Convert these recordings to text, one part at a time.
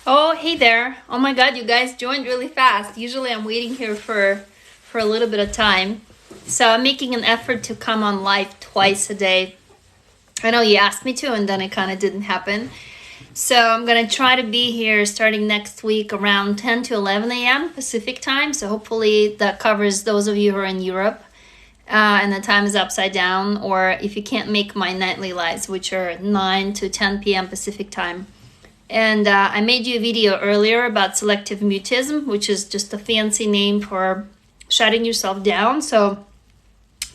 Oh, hey there. Oh my God, you guys joined really fast. Usually I'm waiting here for a little bit of time. So I'm making an effort to come on live twice a day. I know you asked me to, and then it kind of didn't happen. So I'm going to try to be here starting next week around 10 to 11 a.m. Pacific time. So hopefully that covers those of you who are in Europe. And the time is upside down, or if you can't make my nightly lives, which are 9 to 10 p.m. Pacific time. And I made you a video earlier about selective mutism, which is just a fancy name for shutting yourself down. So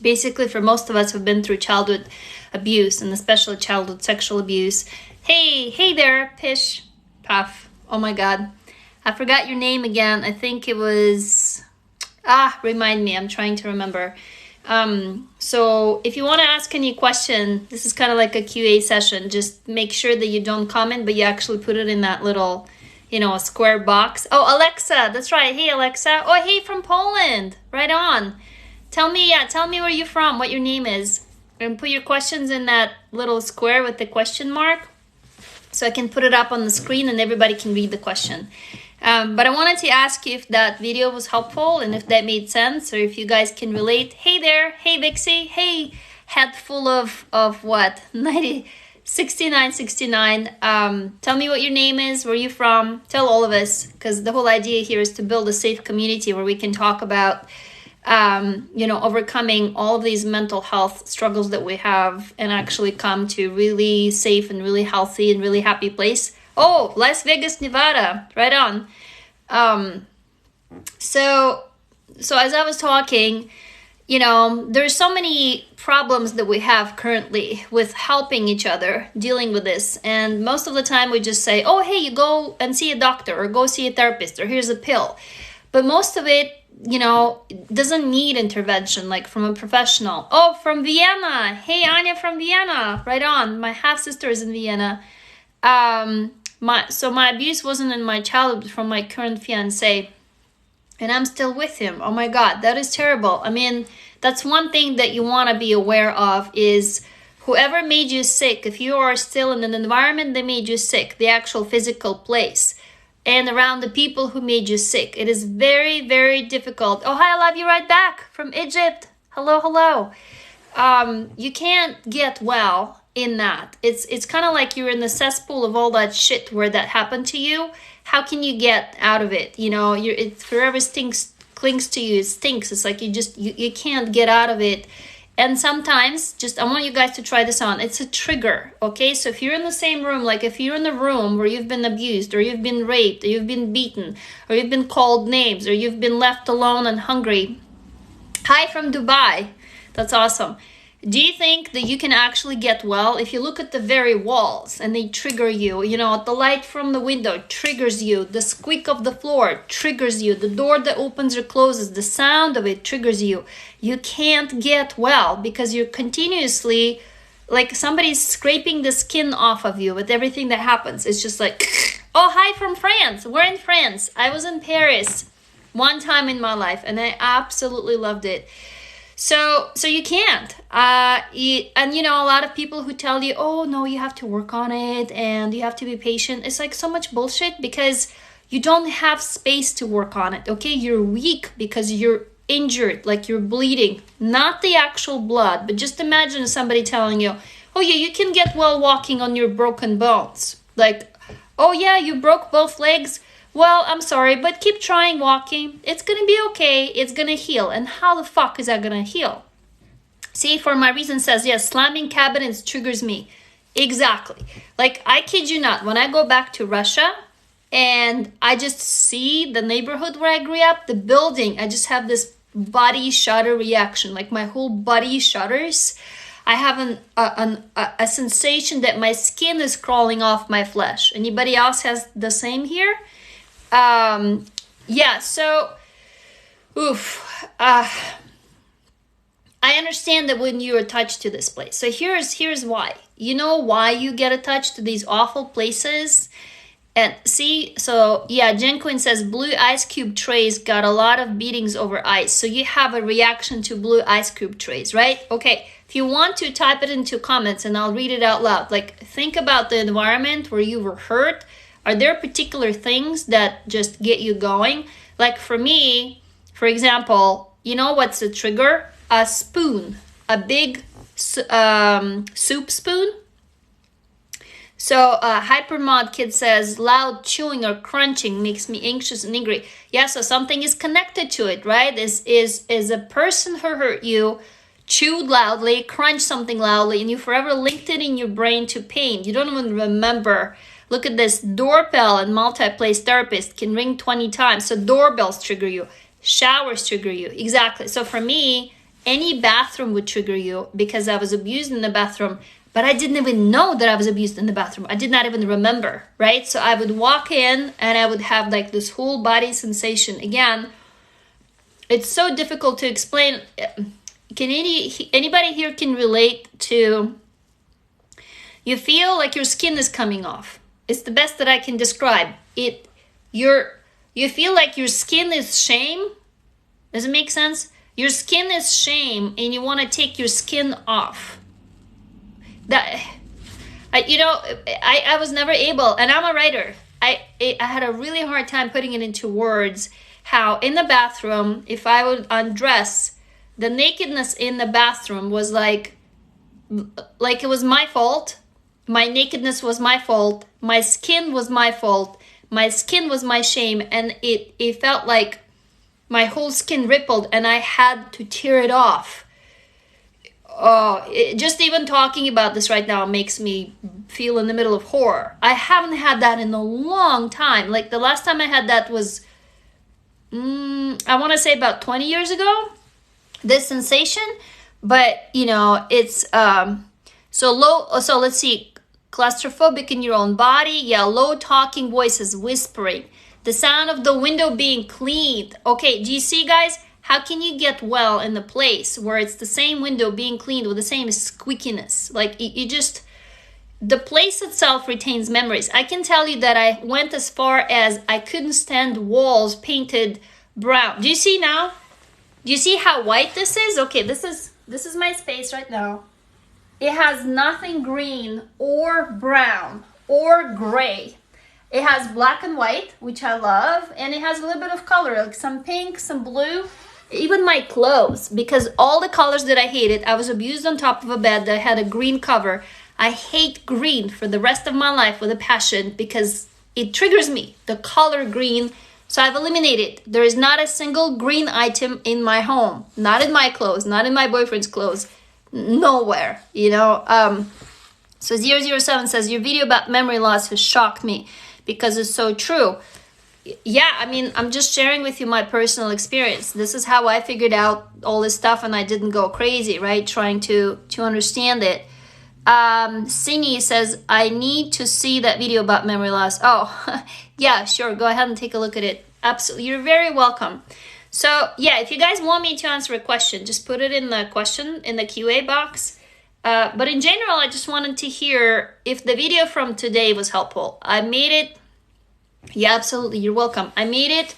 basically, for most of us who've been through childhood abuse, and especially childhood sexual abuse. Hey there, Pish, Puff. Oh my God, I forgot your name again. I think it was, remind me, I'm trying to remember. So if you want to ask any question, this is kind of like a QA session. Just make sure that you don't comment, but you actually put it in that little, square box. Oh, Alexa, that's right. Hey, Alexa. Oh, hey, from Poland. Right on. Tell me where you're from, what your name is, and put your questions in that little square with the question mark, so I can put it up on the screen and everybody can read the question. But I wanted to ask you if that video was helpful and if that made sense, or if you guys can relate. Hey there, hey Vixie, hey head full of what? 6969. Tell me what your name is, where you're from. Tell all of us, because the whole idea here is to build a safe community where we can talk about overcoming all of these mental health struggles that we have and actually come to really safe and really healthy and really happy place. Oh, Las Vegas, Nevada, right on. So as I was talking, there's so many problems that we have currently with helping each other dealing with this. And most of the time we just say, oh, hey, you go and see a doctor or go see a therapist or here's a pill. But most of it, doesn't need intervention, like from a professional. Oh, from Vienna. Hey, Anya from Vienna. Right on. My half-sister is in Vienna. My abuse wasn't in my childhood from my current fiance, and I'm still with him. Oh my God, that is terrible. I mean, that's one thing that you want to be aware of is whoever made you sick, if you are still in an environment that made you sick, the actual physical place, and around the people who made you sick, it is very, very difficult. Oh, hi, I love you right back from Egypt. Hello. You can't get well in that. It's kind of like you're in the cesspool of all that shit where that happened to you. How can you get out of it? It forever clings to you. It stinks. It's like you can't get out of it. And sometimes, I want you guys to try this on. It's a trigger, okay? So if you're in the same room, like if you're in a room where you've been abused, or you've been raped, or you've been beaten, or you've been called names, or you've been left alone and hungry. Hi from Dubai. That's awesome. Do you think that you can actually get well if you look at the very walls and they trigger you? The light from the window triggers you. The squeak of the floor triggers you. The door that opens or closes, the sound of it triggers you. You can't get well because you're continuously, like somebody's scraping the skin off of you with everything that happens. It's just like, oh, hi from France. We're in France. I was in Paris one time in my life and I absolutely loved it. So you can't. A lot of people who tell you, oh, no, you have to work on it and you have to be patient. It's like so much bullshit because you don't have space to work on it, okay? You're weak because you're injured, like you're bleeding. Not the actual blood, but just imagine somebody telling you, oh, yeah, you can get well walking on your broken bones. Like, oh, yeah, you broke both legs. Well, I'm sorry, but keep trying walking. It's gonna be okay. It's gonna heal. And how the fuck is that gonna heal? See, for my reason says, yes, slamming cabinets triggers me. Exactly. Like, I kid you not, when I go back to Russia and I just see the neighborhood where I grew up, the building, I just have this body shudder reaction. Like my whole body shudders. I have a sensation that my skin is crawling off my flesh. Anybody else has the same here? I understand that when you're attached to this place. So here's why. You know why you get attached to these awful places? And see, so yeah, Jen Quinn says blue ice cube trays got a lot of beatings over ice. So you have a reaction to blue ice cube trays, right? Okay, if you want to type it into comments and I'll read it out loud. Like think about the environment where you were hurt Are there particular things that just get you going? Like for me, for example, you know what's a trigger? A spoon, a big soup spoon. So Hypermod Kid says, loud chewing or crunching makes me anxious and angry. Yeah, so something is connected to it, right? Is a person who hurt you, chewed loudly, crunched something loudly, and you forever linked it in your brain to pain. You don't even remember. Look at this, doorbell and multi-place therapist can ring 20 times. So doorbells trigger you, showers trigger you. Exactly. So for me, any bathroom would trigger you because I was abused in the bathroom. But I didn't even know that I was abused in the bathroom. I did not even remember, right? So I would walk in and I would have like this whole body sensation. Again, it's so difficult to explain. Can anybody here can relate to, you feel like your skin is coming off. It's the best that I can describe it. You feel like your skin is shame. Does it make sense? Your skin is shame and you want to take your skin off. I was never able, and I'm a writer. I had a really hard time putting it into words. How in the bathroom, if I would undress, the nakedness in the bathroom was like it was my fault. My nakedness was my fault. My skin was my fault. My skin was my shame, and it felt like my whole skin rippled, and I had to tear it off. Just even talking about this right now makes me feel in the middle of horror. I haven't had that in a long time. Like the last time I had that was, I want to say about 20 years ago, this sensation. But, it's, so let's see, claustrophobic in your own body. Yeah, low talking voices, whispering. The sound of the window being cleaned. Okay, do you see, guys? How can you get well in the place where it's the same window being cleaned with the same squeakiness? Like the place itself retains memories. I can tell you that I went as far as I couldn't stand walls painted brown. Do you see now? Do you see how white this is? Okay, this is my space right now. It has nothing green or brown or gray. It has black and white, which I love, and it has a little bit of color, like some pink, some blue. Even my clothes, because all the colors that I hated, I was abused on top of a bed that had a green cover. I hate green for the rest of my life with a passion because it triggers me, the color green. So I've eliminated. There is not a single green item in my home, not in my clothes, not in my boyfriend's clothes, nowhere, So 007 says, your video about memory loss has shocked me because it's so true. Yeah, I mean, I'm just sharing with you my personal experience. This is how I figured out all this stuff, and I didn't go crazy, right? Trying to understand it. Sini says, I need to see that video about memory loss. Oh, yeah, sure. Go ahead and take a look at it. Absolutely. You're very welcome. So, yeah, if you guys want me to answer a question, just put it in the question, in the QA box. But in general, I just wanted to hear if the video from today was helpful. I made it. Yeah, absolutely. You're welcome. I made it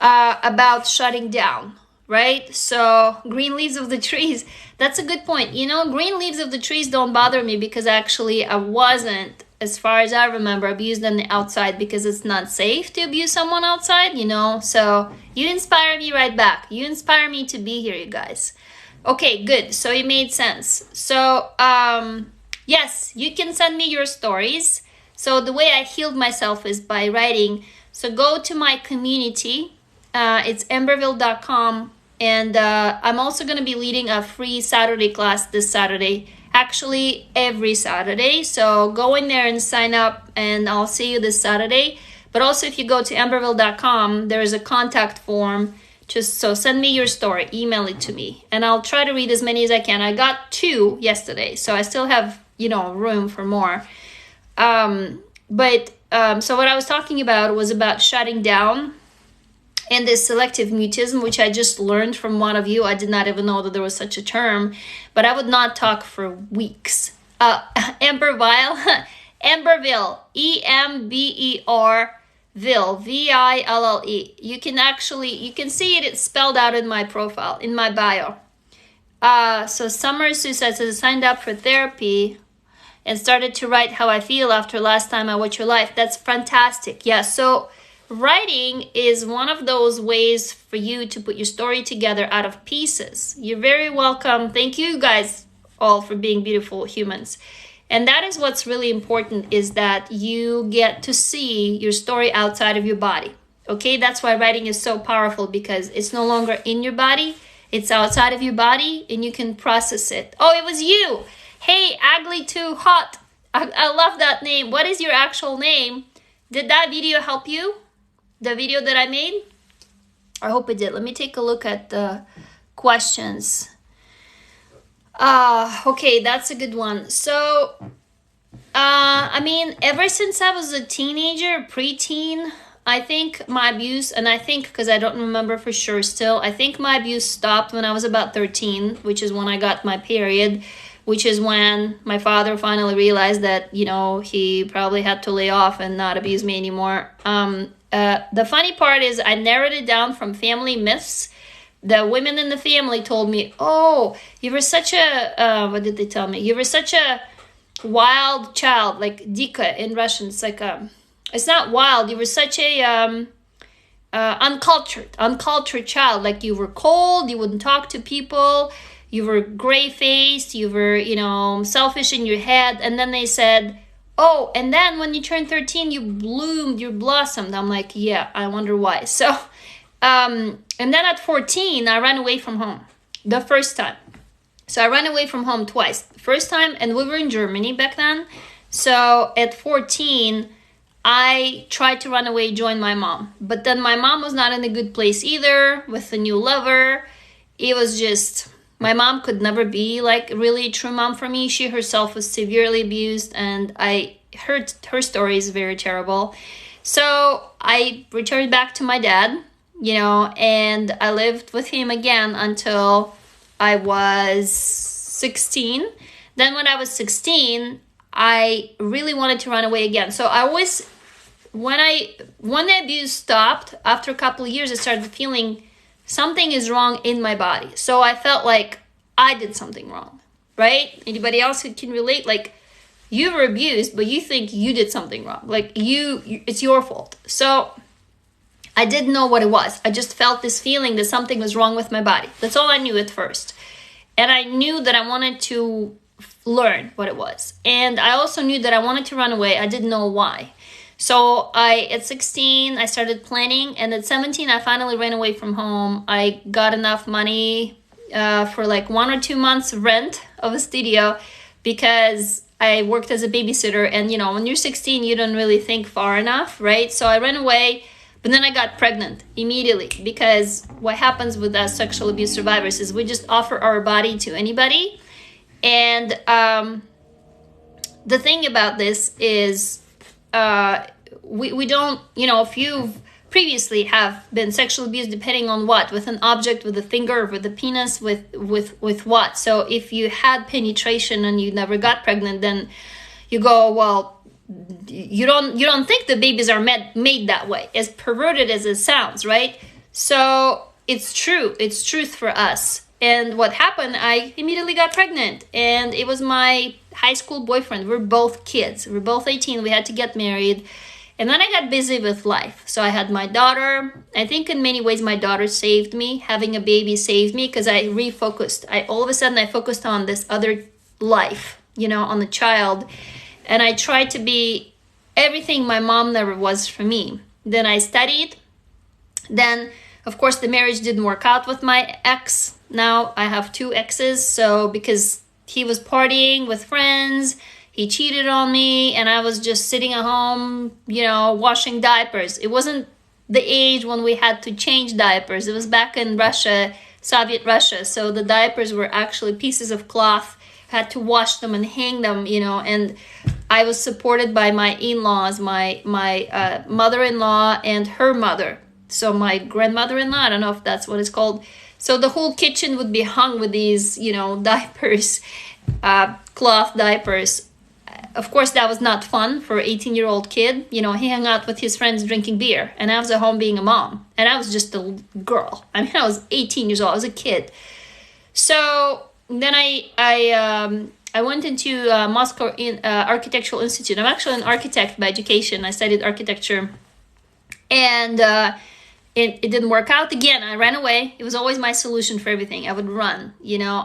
about shutting down, right? So green leaves of the trees. That's a good point. Green leaves of the trees don't bother me because actually I wasn't, as far as I remember, abused on the outside because it's not safe to abuse someone outside, So you inspire me right back. You inspire me to be here, you guys. Okay, good. So it made sense. So, yes, you can send me your stories. So the way I healed myself is by writing. So go to my community. It's emberville.com. And I'm also going to be leading a free Saturday class this Saturday. Actually, every Saturday. So go in there and sign up and I'll see you this Saturday. But also if you go to emberville.com, there is a contact form. So send me your story. Email it to me. And I'll try to read as many as I can. I got 2 yesterday. So I still have, room for more. So what I was talking about was about shutting down and this selective mutism, which I just learned from one of you. I did not even know that there was such a term, but I would not talk for weeks. Emberville, Emberville, E-M-B-E-R-Ville, V-I-L-L-E. You can see it, it's spelled out in my profile, in my bio. So Summer Sue says, I signed up for therapy and started to write how I feel after last time I watched your life. That's fantastic. Yeah, so writing is one of those ways for you to put your story together out of pieces. You're very welcome. Thank you guys all for being beautiful humans. And that is what's really important, is that you get to see your story outside of your body. Okay, that's why writing is so powerful, because it's no longer in your body, it's outside of your body, and you can process it. Oh, it was you. Hey, Ugly Too Hot. I love that name. What is your actual name? Did that video help you? The video that I made? I hope it did. Let me take a look at the questions. Okay, that's a good one. So, I mean, ever since I was a teenager, preteen, I think my abuse, and I think, because I don't remember for sure still, I think my abuse stopped when I was about 13, which is when I got my period, which is when my father finally realized that, you know, he probably had to lay off and not abuse me anymore. The funny part is I narrowed it down from family myths. The women in the family told me, oh, you were such a, what did they tell me? You were such a wild child, like dika in Russian. It's like, it's not wild. You were such a uncultured child. Like you were cold, you wouldn't talk to people, you were gray-faced, you were, you know, selfish in your head. And then they said, oh, and then when you turned 13, you bloomed, you blossomed. I'm like, yeah, I wonder why. So, and then at 14, I ran away from home the first time. So I ran away from home twice. The first time, and we were in Germany back then. So at 14, I tried to run away, join my mom. But then my mom was not in a good place either with a new lover. It was just, my mom could never be like really a true mom for me. She herself was severely abused, and I heard her story is very terrible. So I returned back to my dad, you know, and I lived with him again until I was 16. Then when I was 16, I really wanted to run away again. So I always, when the abuse stopped, after a couple of years, I started feeling something is wrong in my body. So I felt like I did something wrong, right? Anybody else who can relate? Like, you were abused, but you think you did something wrong. Like, it's your fault. So I didn't know what it was. I just felt this feeling that something was wrong with my body. That's all I knew at first. And I knew that I wanted to learn what it was. And I also knew that I wanted to run away. I didn't know why. So at 16, I started planning. And at 17, I finally ran away from home. I got enough money for like 1 or 2 months rent of a studio, because I worked as a babysitter. And, you know, when you're 16, you don't really think far enough, right? So I ran away. But then I got pregnant immediately, because what happens with us sexual abuse survivors is we just offer our body to anybody. And the thing about this is we don't, you know, if you've previously have been sexually abused, depending on what, with an object, with a finger, with a penis, with what. So if you had penetration and you never got pregnant, then you go, well, you don't think the babies are made that way, as perverted as it sounds, right? So it's true, it's truth for us. And what happened, I immediately got pregnant, and it was my high school boyfriend. We're both kids, we're both 18, we had to get married. And then I got busy with life. So I had my daughter. I think in many ways my daughter saved me. Having a baby saved me, because I refocused. All of a sudden I focused on this other life, you know, on the child. And I tried to be everything my mom never was for me. Then I studied. Then, of course, the marriage didn't work out with my ex. Now I have 2 exes. So because he was partying with friends, he cheated on me, and I was just sitting at home, you know, washing diapers. It wasn't the age when we had to change diapers. It was back in Russia, Soviet Russia. So the diapers were actually pieces of cloth. Had to wash them and hang them, you know, and I was supported by my in-laws, my mother-in-law and her mother. So my grandmother-in-law, I don't know if that's what it's called. So the whole kitchen would be hung with these, you know, diapers, cloth diapers. Of course, that was not fun for an 18-year-old kid. You know, he hung out with his friends drinking beer, and I was at home being a mom, and I was just a girl. I mean, I was 18 years old. I was a kid. So then I I went into Moscow in Architectural Institute. I'm actually an architect by education. I studied architecture, and it didn't work out. Again, I ran away. It was always my solution for everything. I would run.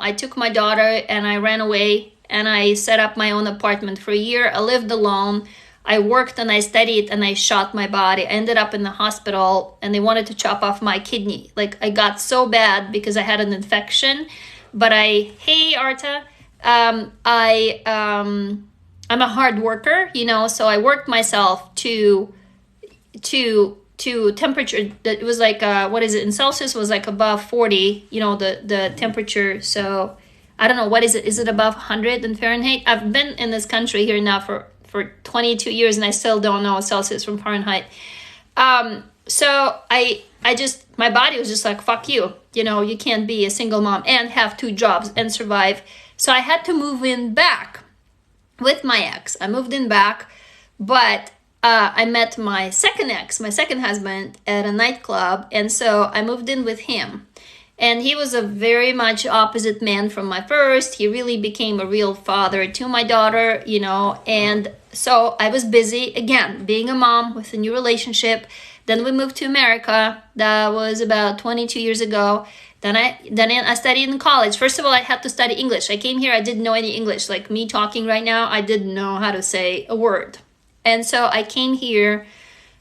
I took my daughter and I ran away, and I set up my own apartment for a year. I lived alone. I worked and I studied and I shot my body. I ended up in the hospital and they wanted to chop off my kidney. Like, I got so bad because I had an infection. But hey Arta, I'm a hard worker, so I worked myself to temperature that was like what is it in Celsius, was like above 40, the temperature. So I don't know, what is it above 100 in Fahrenheit? I've been in this country here now for 22 years and I still don't know Celsius from Fahrenheit. So my body was just like, fuck you, you can't be a single mom and have 2 jobs and survive. So I had to move in back with my ex. I moved in back, but I met my second husband at a nightclub, and so I moved in with him. And he was a very much opposite man from my first. He really became a real father to my daughter, and so I was busy, again, being a mom with a new relationship. Then we moved to America. That was about 22 years ago. Then I studied in college. First of all, I had to study English. I came here, I didn't know any English. Like me talking right now, I didn't know how to say a word. And so I came here.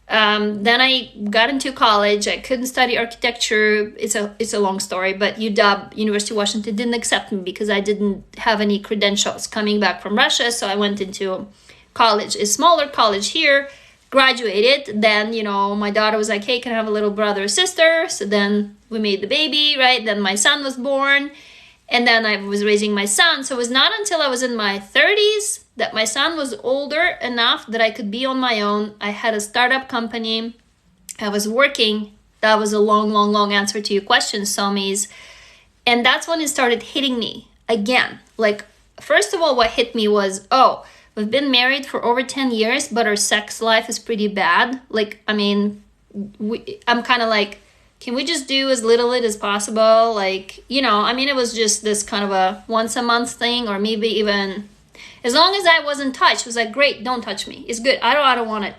Then I got into college. I couldn't study architecture. It's a long story, but UW, University of Washington, didn't accept me because I didn't have any credentials coming back from Russia. So I went into college, a smaller college here, graduated. Then, my daughter was like, hey, can I have a little brother or sister? So then we made the baby, right? Then my son was born. And then I was raising my son. So it was not until I was in my 30s that my son was older enough that I could be on my own. I had a startup company. I was working. That was a long answer to your question, Somis. And that's when it started hitting me again. Like, first of all, what hit me was, we've been married for over 10 years, but our sex life is pretty bad. Like, I'm kind of like, can we just do as little it as possible? Like, it was just this kind of a once a month thing, or maybe even, as long as I wasn't touched, it was like, great, don't touch me. It's good. I don't want it.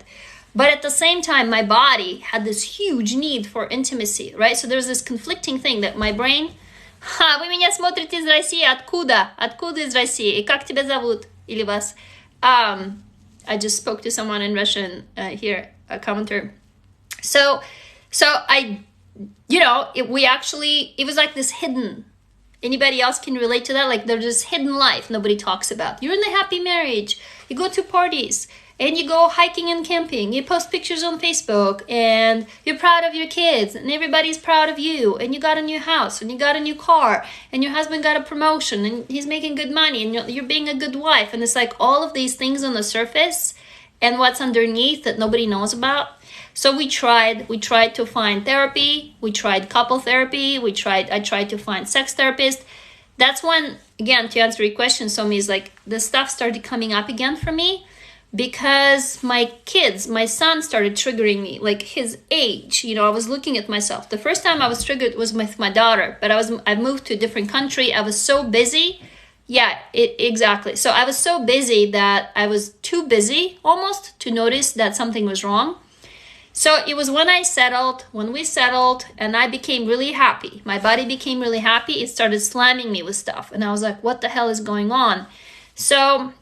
But at the same time, my body had this huge need for intimacy, right? So there's this conflicting thing that my brain, вы меня смотрите из России, откуда? Откуда из России? И как тебя зовут? Или вас? I just spoke to someone in Russian here, a commenter. So it was like this hidden. Anybody else can relate to that? Like, there's this hidden life nobody talks about. You're in a happy marriage. You go to parties and you go hiking and camping. You post pictures on Facebook and you're proud of your kids and everybody's proud of you. And you got a new house and you got a new car and your husband got a promotion and he's making good money and you're being a good wife. And it's like all of these things on the surface and what's underneath that nobody knows about. So we tried to find therapy. We tried couple therapy. I tried to find sex therapist. That's when, again, to answer your question, Somi, is like the stuff started coming up again for me because my son started triggering me, like his age. I was looking at myself. The first time I was triggered was with my daughter, but I moved to a different country. I was so busy. Yeah, exactly. So I was so busy that I was too busy almost to notice that something was wrong. So it was when we settled, and I became really happy. My body became really happy. It started slamming me with stuff. And I was like, what the hell is going on? So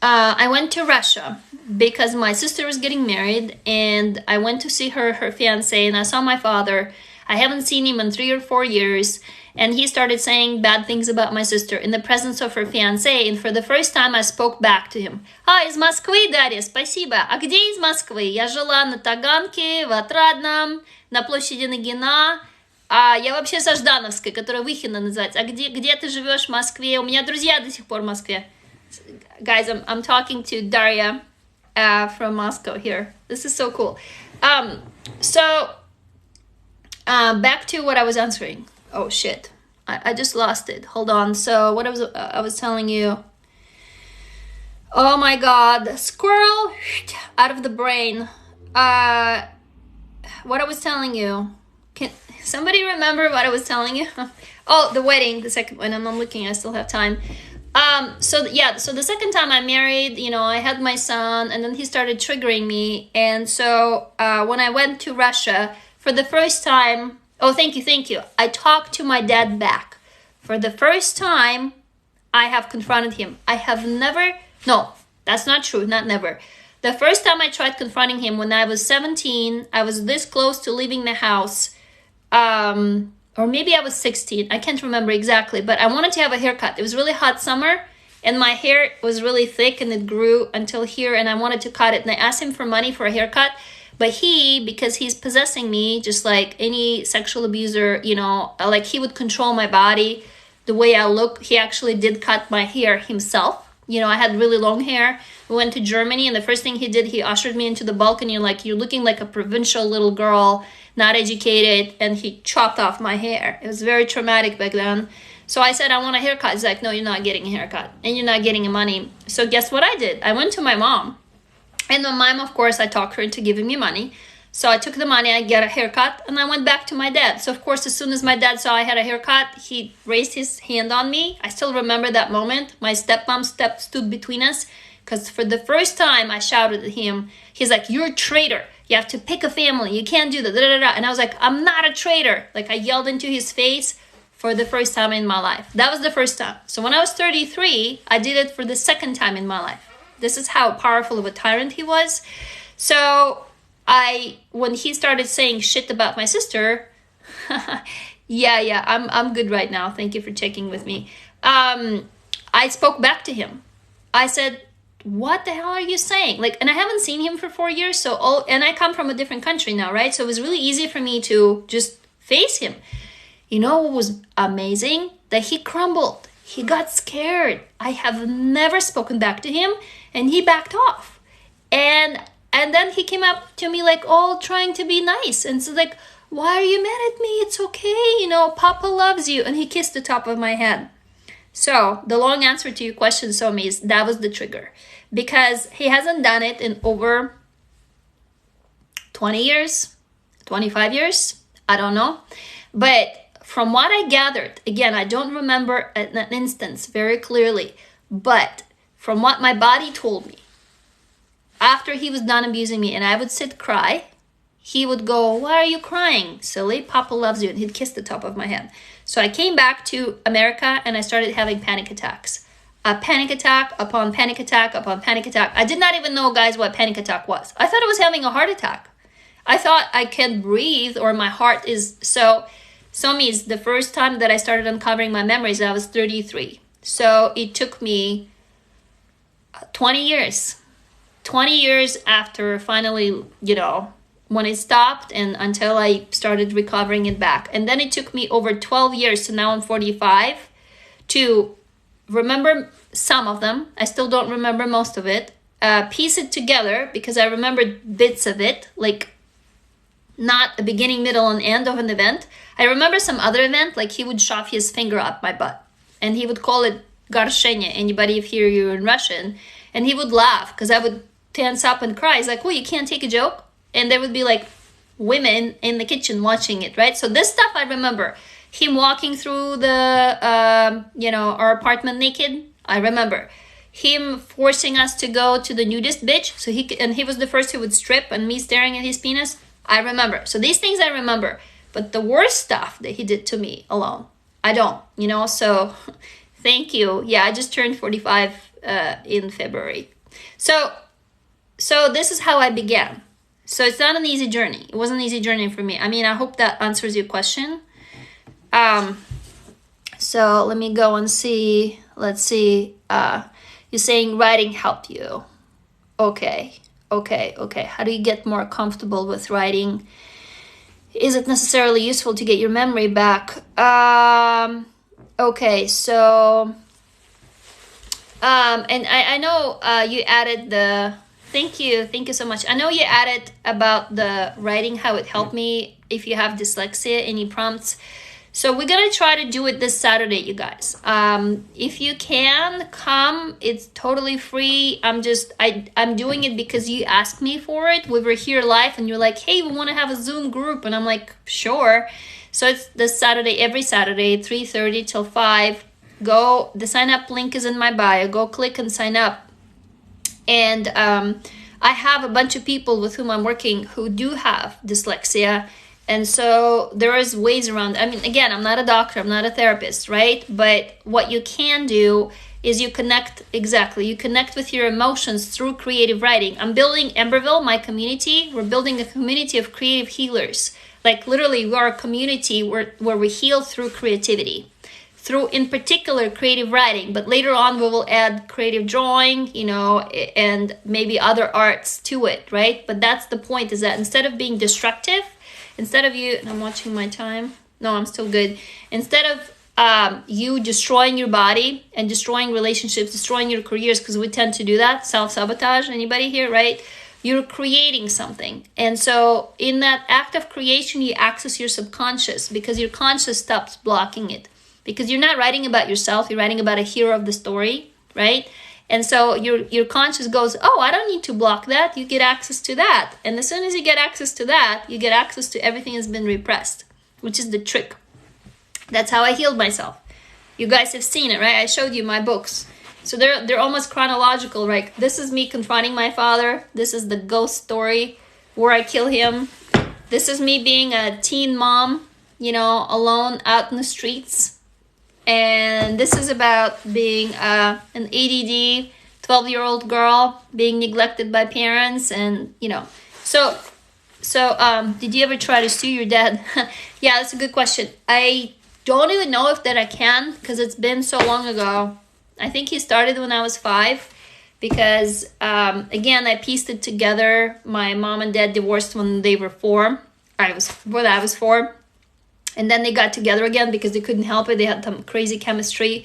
I went to Russia because my sister was getting married, and I went to see her fiance, and I saw my father. I haven't seen him in 3 or 4 years. And he started saying bad things about my sister in the presence of her fiancé. And for the first time, I spoke back to him. Из Москвы, Дарья, спасибо. А где из Москвы? Я жила на Таганке, в Отрадном, на площади Нагина. Я вообще со Ждановской, которая Выхино называется. А где ты живешь в Москве? У меня друзья до сих пор в Москве. Guys, I'm talking to Daria from Moscow here. This is so cool. So back to what I was answering. Oh shit, I just lost it. Hold on. So what I was telling you. Oh my god, squirrel out of the brain. What I was telling you. Can somebody remember what I was telling you? Oh, the wedding, the second one. I'm not looking, I still have time. So the second time I married, I had my son, and then he started triggering me. And so when I went to Russia for the first time, oh, thank you. I talked to my dad back. For the first time, I have confronted him. I have never, no, that's not true, not never. The first time I tried confronting him when I was 17, I was this close to leaving the house. Or maybe I was 16. I can't remember exactly, but I wanted to have a haircut. It was really hot summer, and my hair was really thick, and it grew until here, and I wanted to cut it. And I asked him for money for a haircut, but because he's possessing me, just like any sexual abuser, like he would control my body, the way I look. He actually did cut my hair himself. I had really long hair. We went to Germany, and the first thing he did, he ushered me into the balcony, like, you're looking like a provincial little girl, not educated, and he chopped off my hair. It was very traumatic back then. So I said, I want a haircut. He's like, no, you're not getting a haircut, and you're not getting money. So guess what I did? I went to my mom, and my mom, of course, I talked her into giving me money. So I took the money, I get a haircut, and I went back to my dad. So of course, as soon as my dad saw I had a haircut, he raised his hand on me. I still remember that moment. My stepmom stood between us, because for the first time I shouted at him. He's like, you're a traitor. You have to pick a family. You can't do that. Da, da, da. And I was like, I'm not a traitor. Like, I yelled into his face for the first time in my life. That was the first time. So when I was 33, I did it for the second time in my life. This is how powerful of a tyrant he was. So when he started saying shit about my sister, I'm good right now. Thank you for checking with me. I spoke back to him. I said, what the hell are you saying? Like, and I haven't seen him for 4 years. And I come from a different country now, right? So it was really easy for me to just face him. You know what was amazing? That he crumbled. He got scared. I have never spoken back to him, and he backed off. And then he came up to me like all trying to be nice. And so like, why are you mad at me? It's okay. Papa loves you. And he kissed the top of my head. So the long answer to your question, Somi, is that was the trigger. Because he hasn't done it in over 20 years, 25 years. I don't know. But from what I gathered, again, I don't remember an instance very clearly. But from what my body told me, after he was done abusing me and I would sit cry, he would go, why are you crying? Silly, Papa loves you. And he'd kiss the top of my head. So I came back to America and I started having panic attacks. A panic attack upon panic attack upon panic attack. I did not even know, guys, what panic attack was. I thought I was having a heart attack. I thought I can't breathe or my heart is... So means the first time that I started uncovering my memories, I was 33. So it took me 20 years. 20 years after finally, when it stopped and until I started recovering it back. And then it took me over 12 years, so now I'm 45, to remember some of them. I still don't remember most of it. Piece it together, because I remembered bits of it, like not a beginning, middle, and end of an event. I remember some other event, like he would shove his finger up my butt. And he would call it Garshenya, anybody if here you're in Russian. And he would laugh, because I would tense up and cry. He's like, oh, you can't take a joke? And there would be like women in the kitchen watching it, right? So this stuff I remember. Him walking through the, our apartment naked. I remember. Him forcing us to go to the nudist bitch. So he was the first who would strip, and me staring at his penis. I remember. So these things I remember. But the worst stuff that he did to me alone, I don't, so thank you. Yeah, I just turned 45 in February. So this is how I began. So it's not an easy journey. It wasn't an easy journey for me. I mean, I hope that answers your question. So let me go and see. Let's see. You're saying writing helped you. Okay. How do you get more comfortable with writing? Is it necessarily useful to get your memory back? Okay, so... and I know you added the... Thank you so much. I know you added about the writing, how it helped me if you have dyslexia, any prompts. So we're gonna try to do it this Saturday, you guys. If you can come, it's totally free. I'm doing it because you asked me for it. We were here live and you're like, hey, we want to have a Zoom group, and I'm like, sure. So it's this Saturday, every Saturday, 3:30 till 5. Go, the sign up link is in my bio. Go click and sign up. And I have a bunch of people with whom I'm working who do have dyslexia. And so there is ways around. I mean, again, I'm not a doctor, I'm not a therapist, right? But what you can do is you connect with your emotions through creative writing. I'm building Emberville, my community. We're building a community of creative healers. Like literally, we are a community where we heal through creativity, through in particular creative writing, but later on we will add creative drawing, and maybe other arts to it, right? But that's the point, is that instead of being destructive, instead of you, and I'm watching my time, no, I'm still good. Instead of you destroying your body and destroying relationships, destroying your careers, because we tend to do that, self-sabotage, anybody here, right? You're creating something. And so in that act of creation, you access your subconscious, because your conscious stops blocking it. Because you're not writing about yourself, you're writing about a hero of the story, right? And so your conscious goes, oh, I don't need to block that. You get access to that. And as soon as you get access to that, you get access to everything that's been repressed, which is the trick. That's how I healed myself. You guys have seen it, right? I showed you my books. So they're almost chronological, right? This is me confronting my father. This is the ghost story where I kill him. This is me being a teen mom, alone out in the streets. And this is about being an ADD 12-year-old girl being neglected by parents, and So did you ever try to sue your dad? Yeah, that's a good question. I don't even know if that I can, because it's been so long ago. I think he started when I was 5, because again, I pieced it together. My mom and dad divorced when they were 4. I was 4. And then they got together again because they couldn't help it. They had some crazy chemistry,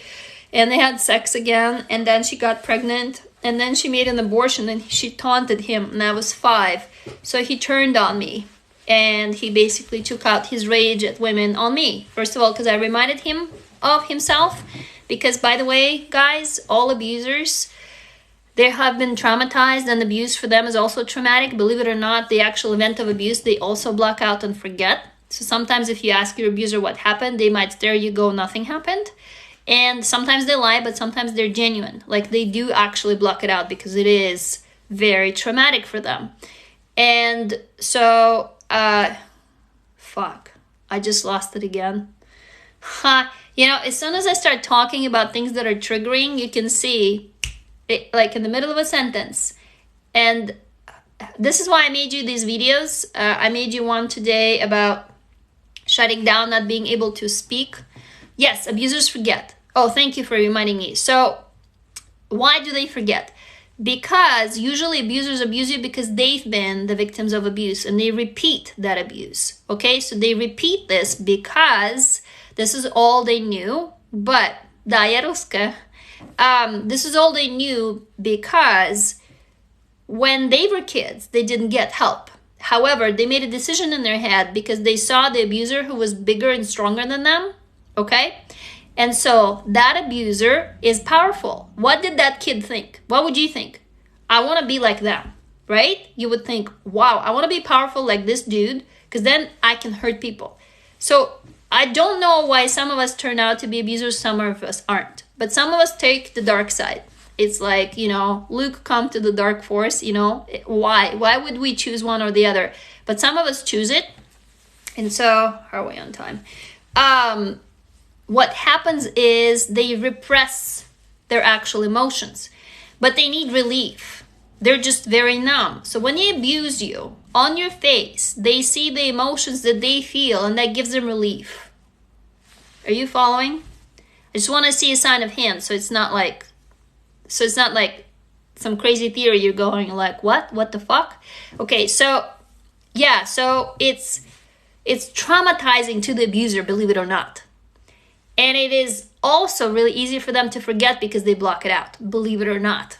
and they had sex again. And then she got pregnant, and then she made an abortion, and she taunted him, and I was 5. So he turned on me, and he basically took out his rage at women on me. First of all, because I reminded him of himself. Because, by the way, guys, all abusers, they have been traumatized, and abuse for them is also traumatic. Believe it or not, the actual event of abuse, they also block out and forget. So sometimes if you ask your abuser what happened, they might stare you, go, nothing happened. And sometimes they lie, but sometimes they're genuine. Like, they do actually block it out because it is very traumatic for them. And so, fuck, I just lost it again. As soon as I start talking about things that are triggering, you can see it, like in the middle of a sentence. And this is why I made you these videos. I made you one today about shutting down, not being able to speak. Yes, abusers forget. Oh, thank you for reminding me. So why do they forget? Because usually abusers abuse you because they've been the victims of abuse, and they repeat that abuse. Okay, so they repeat this because this is all they knew. But this is all they knew because when they were kids, they didn't get help. However, they made a decision in their head because they saw the abuser who was bigger and stronger than them, okay? And so that abuser is powerful. What did that kid think? What would you think? I want to be like them, right? You would think, wow, I want to be powerful like this dude, because then I can hurt people. So I don't know why some of us turn out to be abusers, some of us aren't. But some of us take the dark side. It's like, Luke, come to the dark force, Why? Why would we choose one or the other? But some of us choose it. And so, how are we on time? What happens is they repress their actual emotions. But they need relief. They're just very numb. So when they abuse you, on your face, they see the emotions that they feel, and that gives them relief. Are you following? I just want to see a sign of hands, so it's not like some crazy theory you're going like, what the fuck? Okay, so yeah, so it's traumatizing to the abuser, believe it or not. And it is also really easy for them to forget because they block it out, believe it or not.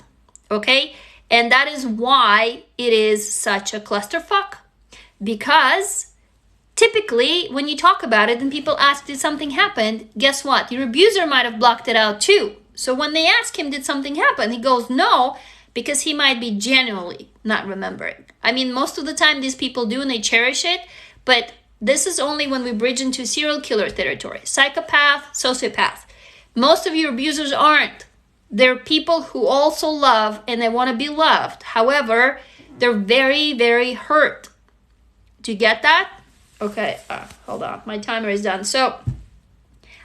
Okay? And that is why it is such a clusterfuck. Because typically when you talk about it and people ask, did something happen? Guess what? Your abuser might have blocked it out too. So when they ask him, did something happen? He goes, no, because he might be genuinely not remembering. I mean, most of the time these people do, and they cherish it. But this is only when we bridge into serial killer territory, psychopath, sociopath. Most of your abusers aren't. They're people who also love and they want to be loved. However, they're very, very hurt. Do you get that? Okay, hold on. My timer is done. So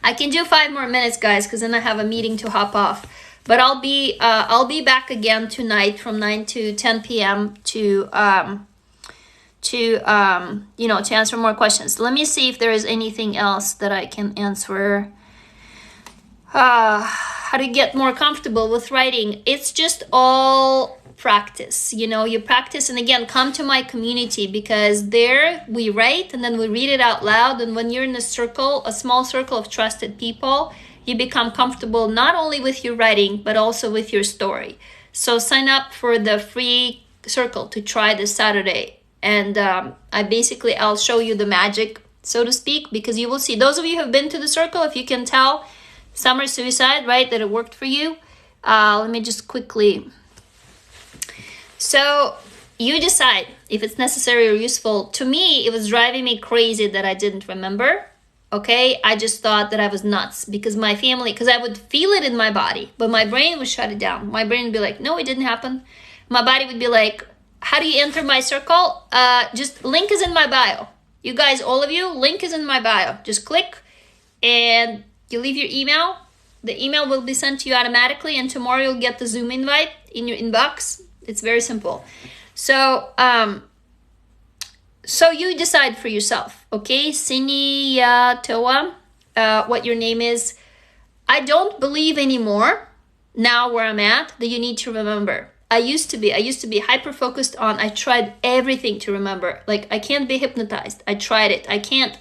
I can do 5 more minutes, guys, because then I have a meeting to hop off. But I'll be back again tonight from 9 to 10 p.m. to answer more questions. Let me see if there is anything else that I can answer. How to get more comfortable with writing. It's just all practice. You practice, and again, come to my community, because there we write and then we read it out loud. And when you're in a small circle of trusted people, you become comfortable not only with your writing, but also with your story. So sign up for the free circle to try this Saturday. And I'll show you the magic, so to speak, because you will see, those of you who have been to the circle, if you can tell, summer suicide, right, that it worked for you. Let me just quickly. So you decide if it's necessary or useful. To me, it was driving me crazy that I didn't remember. Okay, I just thought that I was nuts because I would feel it in my body, but my brain would shut it down. My brain would be like, no, it didn't happen. My body would be like, how do you enter my circle? Just link is in my bio. You guys, all of you, link is in my bio. Just click and you leave your email. The email will be sent to you automatically, and tomorrow you'll get the Zoom invite in your inbox. It's very simple. So you decide for yourself, okay? Sinia Toa, what your name is. I don't believe anymore, now where I'm at, that you need to remember. I used to be hyper-focused on, I tried everything to remember. Like, I can't be hypnotized. I tried it. I tried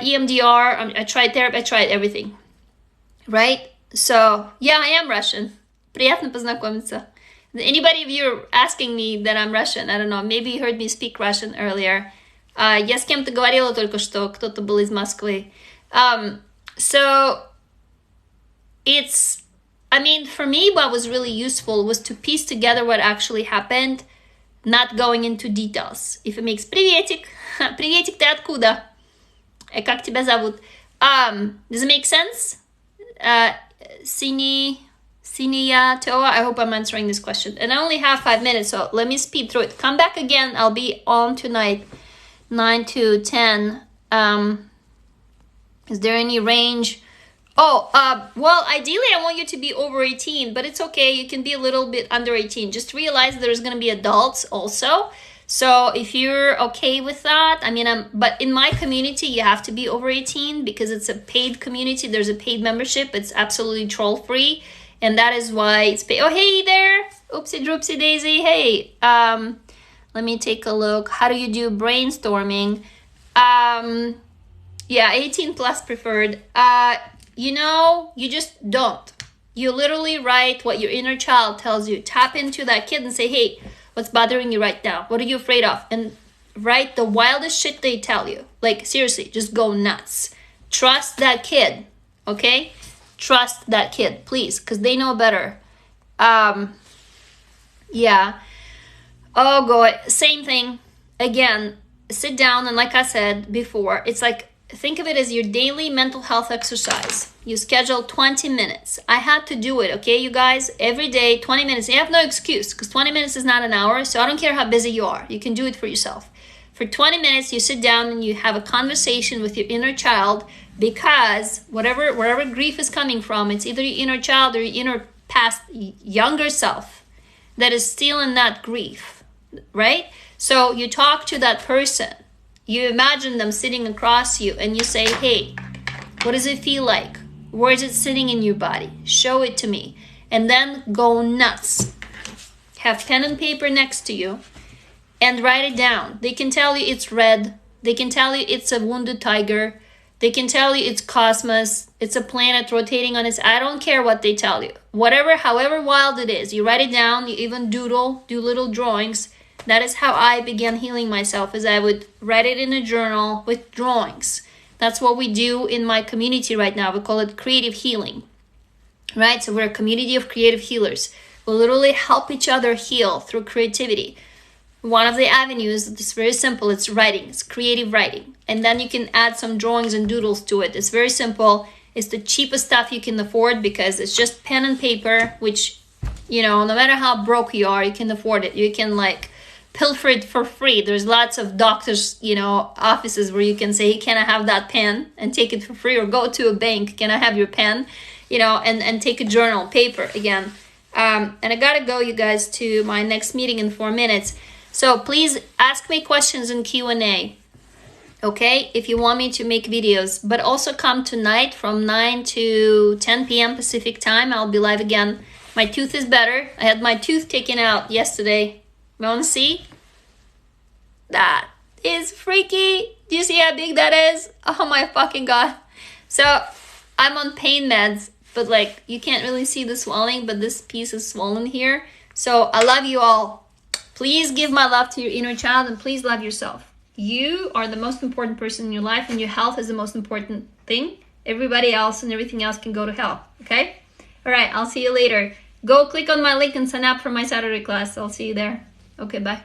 EMDR, I tried therapy, I tried everything. Right? So, yeah, I am Russian. Приятно познакомиться. Anybody of you asking me that I'm Russian, I don't know, maybe you heard me speak Russian earlier. Я с кем-то говорила только что, кто-то был из Москвы. So, for me, what was really useful was to piece together what actually happened, not going into details. If it makes приветик, приветик, ты откуда? Как тебя зовут? Does it make sense? Sinia Toa, I hope I'm answering this question. And I only have 5 minutes, so let me speed through it. Come back again. I'll be on tonight, 9 to 10. Is there any range? Well, ideally I want you to be over 18, but it's okay. You can be a little bit under 18. Just realize there's going to be adults also. So if you're okay with that, but in my community, you have to be over 18 because it's a paid community. There's a paid membership. It's absolutely troll-free. And that is why it's paid. Oh, hey there. Oopsie droopsie daisy. Hey, let me take a look. How do you do brainstorming? Yeah, 18 plus preferred. You just don't. You literally write what your inner child tells you. Tap into that kid and say, hey, what's bothering you right now? What are you afraid of? And write the wildest shit they tell you. Like, seriously, just go nuts. Trust that kid, okay? Trust that kid, please, because they know better. Yeah. Oh, God. Same thing. Again, sit down, and like I said before, it's like, think of it as your daily mental health exercise. You schedule 20 minutes. I had to do it, okay, you guys? Every day, 20 minutes. You have no excuse because 20 minutes is not an hour, so I don't care how busy you are. You can do it for yourself. For 20 minutes, you sit down and you have a conversation with your inner child because wherever grief is coming from, it's either your inner child or your inner past younger self that is still in that grief, right? So you talk to that person. You imagine them sitting across you and you say, hey, what does it feel like? Where is it sitting in your body? Show it to me. And then go nuts. Have pen and paper next to you and write it down. They can tell you it's red. They can tell you it's a wounded tiger. They can tell you it's cosmos. It's a planet rotating on its... I don't care what they tell you. However wild it is, you write it down. You even do little drawings. That is how I began healing myself, as I would write it in a journal with drawings. That's what we do in my community right now. We call it creative healing, right? So we're a community of creative healers. We literally help each other heal through creativity. One of the avenues is very simple. It's writing. It's creative writing. And then you can add some drawings and doodles to it. It's very simple. It's the cheapest stuff you can afford because it's just pen and paper, which, you know, no matter how broke you are, you can afford it. You can like pilfer it for free. There's lots of doctors, you know, offices where you can say, hey, can I have that pen, and take it for free, or go to a bank, can I have your pen, you know, and take a journal, paper again. And I gotta go, you guys, to my next meeting in 4 minutes. So please ask me questions in Q&A, okay, if you want me to make videos. But also come tonight from 9 to 10 p.m. Pacific time. I'll be live again. My tooth is better. I had my tooth taken out yesterday. You want to see? That is freaky. Do you see how big that is? Oh my fucking god. So I'm on pain meds, but like you can't really see the swelling, but this piece is swollen here. So I love you all. Please give my love to your inner child, and please love yourself. You are the most important person in your life, and your health is the most important thing. Everybody else and everything else can go to hell, okay? All right, I'll see you later. Go click on my link and sign up for my Saturday class. I'll see you there. Okay, bye.